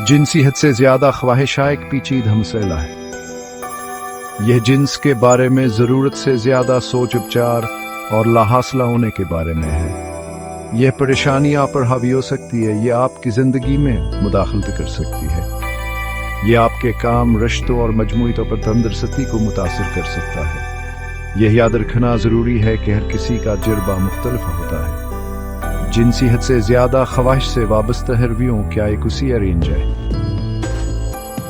जिनसी हद से ज्यादा ख्वाहिशा एक पेचीदा मसला है। यह जिन्स के बारे में जरूरत से ज्यादा सोच उपचार और लाहासला होने के बारे में है। यह परेशानी आप पर हावी हो सकती है, यह आपकी जिंदगी में मुदाखलत कर सकती है, यह आपके काम, रिश्तों और मजमूई तौर पर तंदुरुस्ती को मुतासर कर सकता है। यह याद रखना जरूरी है कि हर किसी का तजुर्बा मुख्तलिफ होता है। जिनसी हद से ज्यादा ख्वाहिश से वाबस्ता रवैयों क्या एक उसी रेंज है।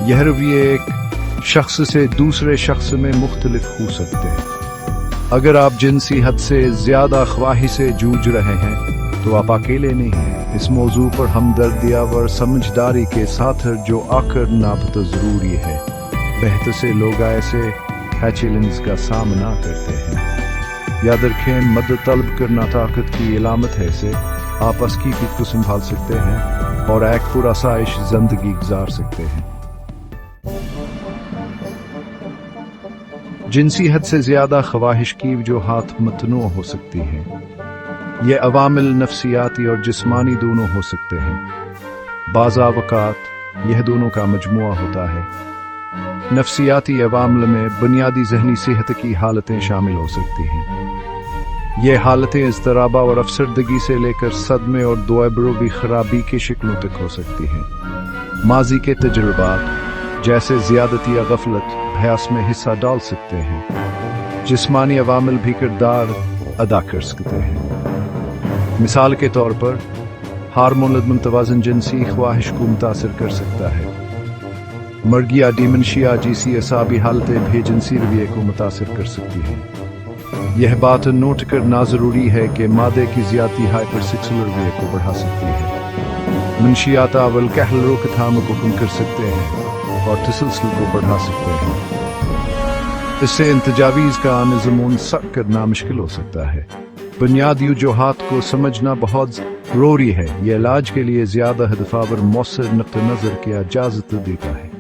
यह रवैये एक शख्स से दूसरे शख्स में मुख्तलिफ हो सकते हैं। अगर आप जिनसी हद से ज्यादा ख्वाहिश से जूझ रहे हैं तो आप अकेले नहीं हैं। इस मौजू पर हमदर्दिया व समझदारी के साथ जो आकर नापता जरूरी है। बेहतर से लोग ऐसे चैलेंज का सामना करते हैं। याद रखें, मदद तलब करना ताकत की इलामत है से आप अस्कीफियत को संभाल सकते हैं और एक पुरअसाइश जिंदगी गुजार सकते हैं। जिनसी हद से ज्यादा ख्वाहिश की वजूहात मतनूअ हो सकती हैं। ये अवामिल नफ्सियाती और जिस्मानी दोनों हो सकते हैं। बाज़ अवक़ात यह दोनों का मजमुआ होता है। नफ्सियाती अवामिल में बुनियादी ज़हनी सेहत की हालतें शामिल हो सकती हैं। ये हालतें इज़्तिराब और अफसरदगी से लेकर सदमे और दुआबरोवी खराबी की शक्लों तक हो सकती हैं। माजी के तजुर्बात जैसे ज़ियादती या गफलत भयास में हिस्सा डाल सकते हैं। जिस्मानी अवामिल भी किरदार अदा कर सकते हैं। मिसाल के तौर पर हार्मोनल मुतवाज़न जिनसी ख्वाहिश को मुतासर कर सकता है। मर्गी या डिमेंशिया जैसी असाबी हालतें भी जिनसी रवैये को मुतासर कर सकती हैं। यह बात नोट करना जरूरी है कि मादे की ज्यादती हाइपरसेक्सुअल रवैये को बढ़ा सकती है। मंशियात अवल कहल रोकथाम को कम कर सकते हैं और तसलसल को बढ़ा सकते हैं। इससे इंतजावीज का निज़मून सख्त करना मुश्किल हो सकता है। बुनियादी वजूहात को समझना बहुत जरूरी है। यह इलाज के लिए ज्यादा हदफावर मौसर नुक्ता नजर की इजाजत देता है।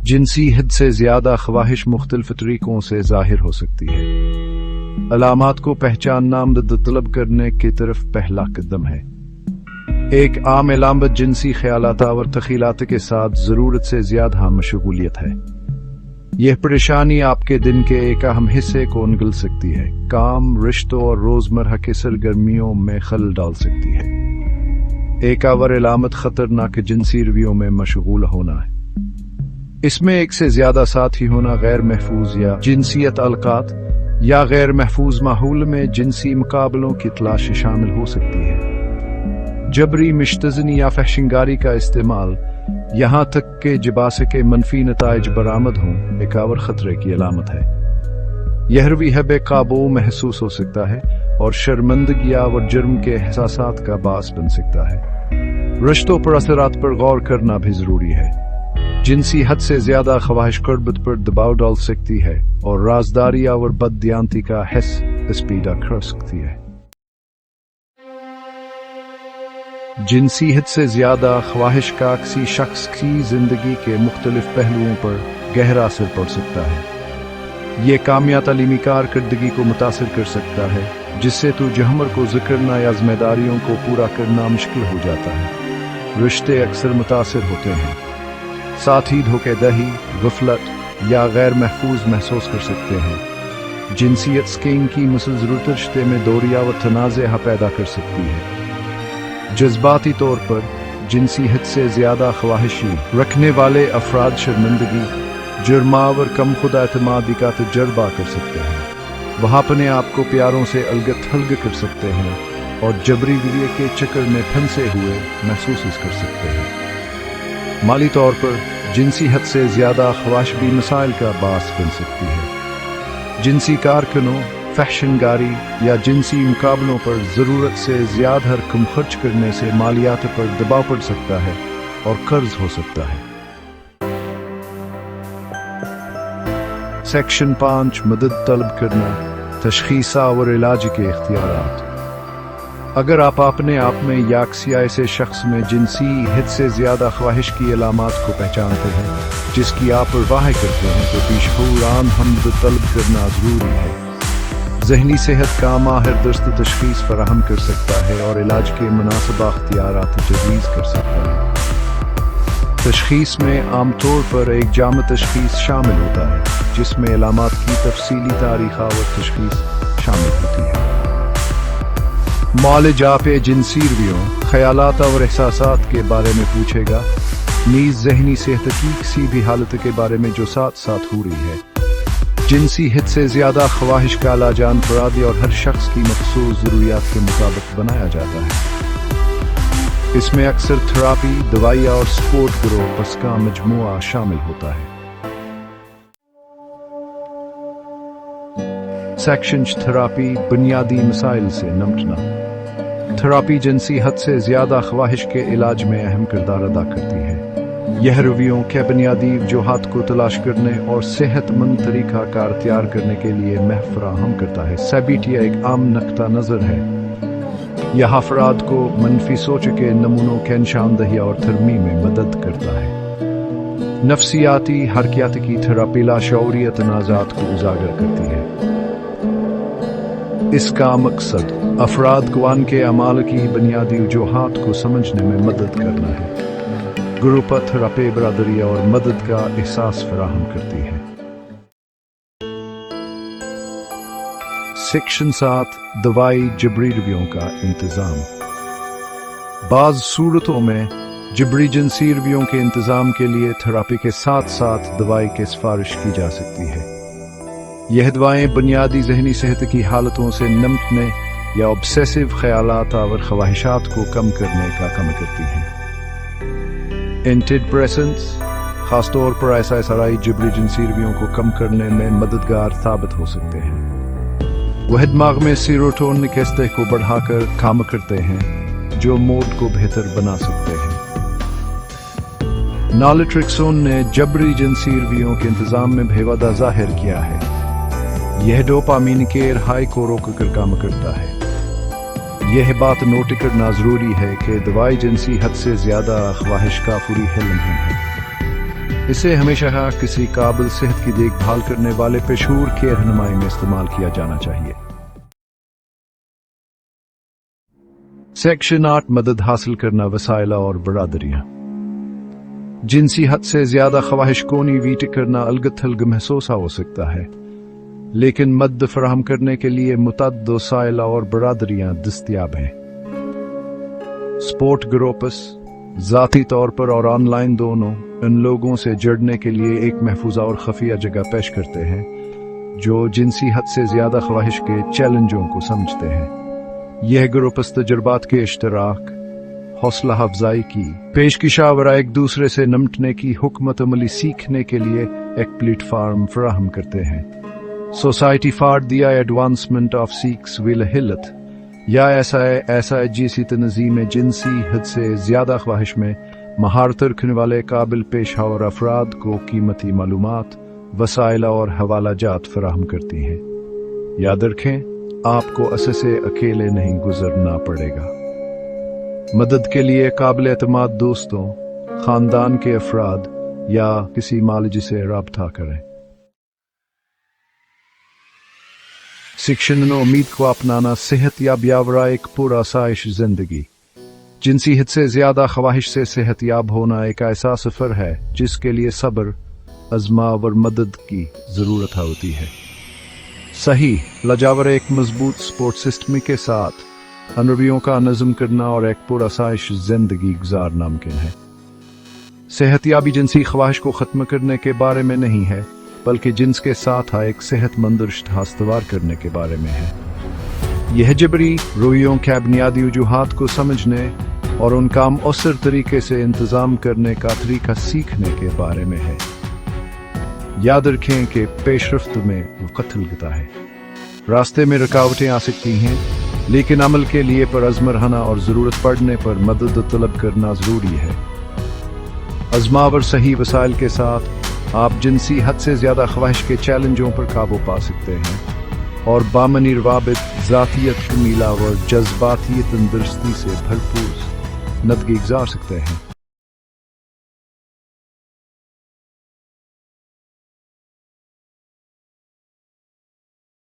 जिनसी हद से ज्यादा ख्वाहिश मुख्तलिफ तरीकों से जाहिर हो सकती है। अलामात को पहचानना मदद तलब करने की तरफ पहला कदम है। एक आम अलामत जिनसी ख्यालात और तखीलात के साथ जरूरत से ज्यादा मशगूलियत है। यह परेशानी आपके दिन के एक अहम हिस्से को निगल सकती है। काम, रिश्तों और रोजमर्रा के सरगर्मियों में खलल डाल सकती है। एक और अलामत खतरनाक जिनसी रवैयों में मशगूल होना है। इसमें एक से ज्यादा साथी होना, गैर महफूज या जिनसियत अलकात या गैर महफूज माहौल में जिनसी मुकाबलों की तलाश शामिल हो सकती है। जबरी मिश्तजनी या फहशिंगारी का इस्तेमाल, यहाँ तक के जबासे के मनफी नताइज बरामद हों, एक और खतरे की अलामत है। यह रवैया बेकाबू महसूस हो सकता है और शर्मिंदगी और जुर्म के एहसासात का बास बन सकता है। रिश्तों पर असरात पर गौर करना भी जरूरी है। जिनसी हद से ज्यादा ख्वाहिश कुर्बत पर दबाव डाल सकती है और राजदारी और बददियानती का हिस्स पैदा कर सकती है। जिनसी हद से ज्यादा ख्वाहिश का किसी शख्स की जिंदगी के मुख्तलिफ पहलुओं पर गहरा असर पड़ सकता है। ये कामया तालीमी कारकर्दगी को मुतासर कर सकता है, जिससे तुझहमर को जिक्रना या जिम्मेदारियों को पूरा करना मुश्किल हो जाता है। रिश्ते अक्सर मुतासर होते हैं। साथी धोखेधड़ी, गफलत या गैर महफूज महसूस कर सकते हैं। जिनसियत स्कीम की मुसल जरूरत रिश्ते में दोरिया व तनाज़ा पैदा कर सकती है। जज्बाती तौर पर जिनसी हद से ज्यादा ख्वाहिशी रखने वाले अफराद शर्मिंदगी, जुर्मावर कम खुद एतमादी का तजर्बा कर सकते हैं। वह अपने आप को प्यारों से अलग थलग कर सकते हैं और जबरी रवैये के चक्कर में फंसे हुए महसूस कर सकते हैं। माली तौर पर जिनसी हद से ज्यादा ख्वाहिश भी मसाइल का बास बन सकती है। जिनसी कारकुनों, फहशिनगारी या जिनसी मुकाबलों पर जरूरत से ज्यादा रकम खर्च करने से मालियात पर दबाव पड़ सकता है और कर्ज हो सकता है। सेक्शन 5 मदद तलब करना, तशखीसा और इलाज के इख्तियारात। अगर आप अपने आप में या किसी ऐसे शख्स में जिनसी हद से ज्यादा ख्वाहिश की अलामात को पहचानते हैं जिसकी आप परवाह करते हैं तो पेशगोरान हमदर्द तलब करना जरूरी है। ذہنی صحت کا ماہر درست تشخیص فراہم کر سکتا ہے اور علاج کے مناسبہ اختیارات تجویز کر سکتا ہے۔ تشخیص میں عام طور پر ایک جامع تشخیص شامل ہوتا ہے جس میں علامات کی تفصیلی تاریخ اور تشخیص شامل ہوتی ہے۔ معالج آپ جنسی رویوں، خیالات اور احساسات کے بارے میں پوچھے گا، نیز ذہنی صحت کی کسی بھی حالت کے بارے میں جو ساتھ ساتھ ہو رہی ہے۔ جنسی حد سے زیادہ خواہش کا علاج انفرادی اور ہر شخص کی مخصوص ضروریات کے مطابق بنایا جاتا ہے۔ اس میں اکثر تھراپی، دوائیاں اور سپورٹ گروپس کا مجموعہ شامل ہوتا ہے۔ سیکشن تھراپی، بنیادی مسائل سے نمٹنا۔ تھراپی جنسی حد سے زیادہ خواہش کے علاج میں اہم کردار ادا کرتی ہے۔ یہ رویوں کے بنیادی وجوہات کو تلاش کرنے اور صحت مند طریقہ کار تیار کرنے کے لیے محو فراہم کرتا ہے۔ سیبیٹیا ایک عام نقطہ نظر ہے۔ یہ افراد کو منفی سوچ کے نمونوں کے نشاندہی اور ترمیم میں مدد کرتا ہے۔ نفسیاتی حرکیات کی تھراپی لاشعوری تنازعات کو اجاگر کرتی ہے۔ اس کا مقصد افراد کو ان کے اعمال کی بنیادی وجوہات کو سمجھنے میں مدد کرنا ہے۔ گروپ تھراپی برادری اور مدد کا احساس فراہم کرتی ہے۔ سیکشن 7، دوائی جبری رویوں کا انتظام۔ بعض صورتوں میں جبری جنسی رویوں کے انتظام کے لیے تھراپی کے ساتھ ساتھ دوائی کی سفارش کی جا سکتی ہے۔ یہ دوائیں بنیادی ذہنی صحت کی حالتوں سے نمٹنے یا obsessive خیالات اور خواہشات کو کم کرنے کا کام کرتی ہیں۔ اینٹی ڈپریسنٹس خاص طور پر ایسا جبری جنسی رویوں کو کم کرنے میں مددگار ثابت ہو سکتے ہیں۔ وہ دماغ میں سیروٹونین کے سطح کو بڑھا کر کام کرتے ہیں جو موڈ کو بہتر بنا سکتے ہیں۔ نالٹرکسون نے جبری جنسی رویوں کے انتظام میں بھی وعدہ ظاہر کیا ہے۔ یہ ڈوپامین کے ہائی کو روک کر کام کرتا ہے۔ یہ بات نوٹ کرنا ضروری ہے کہ دوائی جنسی حد سے زیادہ خواہش کا فوری حل نہیں ہے۔ اسے ہمیشہ کسی قابل صحت کی دیکھ بھال کرنے والے پیشور کے رہنمائی میں استعمال کیا جانا چاہیے۔ سیکشن 8، مدد حاصل کرنا، وسائل اور برادریاں۔ جنسی حد سے زیادہ خواہش کونی ویٹ کرنا الگ تھلگ محسوس ہو سکتا ہے، لیکن مدد فراہم کرنے کے لیے متعدد وسائل اور برادریاں دستیاب ہیں۔ سپورٹ گروپس ذاتی طور پر اور آن لائن دونوں ان لوگوں سے جڑنے کے لیے ایک محفوظ اور خفیہ جگہ پیش کرتے ہیں جو جنسی حد سے زیادہ خواہش کے چیلنجوں کو سمجھتے ہیں۔ یہ گروپس تجربات کے اشتراک، حوصلہ افزائی کی پیشکش اور ایک دوسرے سے نمٹنے کی حکمت عملی سیکھنے کے لیے ایک پلیٹ فارم فراہم کرتے ہیں۔ Society for the advancement of sexual health یا ایسا جیسی تنظیم جنسی حد سے زیادہ خواہش میں مہارت رکھنے والے قابل پیشہ اور افراد کو قیمتی معلومات، وسائل اور حوالہ جات فراہم کرتی ہیں۔ یاد رکھیں، آپ کو اس سے اکیلے نہیں گزرنا پڑے گا۔ مدد کے لیے قابل اعتماد دوستوں، خاندان کے افراد یا کسی معالج سے رابطہ کریں۔ سیکشن 9، امید کو اپنانا، صحت یاب یاورا ایک پرآسائش زندگی۔ جنسی حد سے زیادہ خواہش سے صحت یاب ہونا ایک ایسا سفر ہے جس کے لیے صبر، عزم اور مدد کی ضرورت ہوتی ہے۔ صحیح لجاور ایک مضبوط سپورٹ سسٹم کے ساتھ ان رویوں کا نظم کرنا اور ایک پرآسائش زندگی گزارنا ممکن ہے۔ صحت یابی جنسی خواہش کو ختم کرنے کے بارے میں نہیں ہے، بلکہ جنس کے ساتھ ایک صحت مند رشتہ استوار کرنے کے بارے میں ہے۔ یہ جبری رویوں کے بنیادی وجوہات کو سمجھنے اور ان کا مؤثر طریقے سے انتظام کرنے کا طریقہ سیکھنے کے بارے میں ہے۔ یاد رکھیں کہ پیش رفت میں وقت لگتا ہے، راستے میں رکاوٹیں آ سکتی ہیں، لیکن عمل کے لیے پرعزم رہنا اور ضرورت پڑنے پر مدد طلب کرنا ضروری ہے۔ عزم اور صحیح وسائل کے ساتھ آپ جنسی حد سے زیادہ خواہش کے چیلنجوں پر قابو پا سکتے ہیں اور بامنی روابط، ذاتیت کمیلہ اور جذباتی تندرستی سے بھرپور زندگی گزار سکتے ہیں۔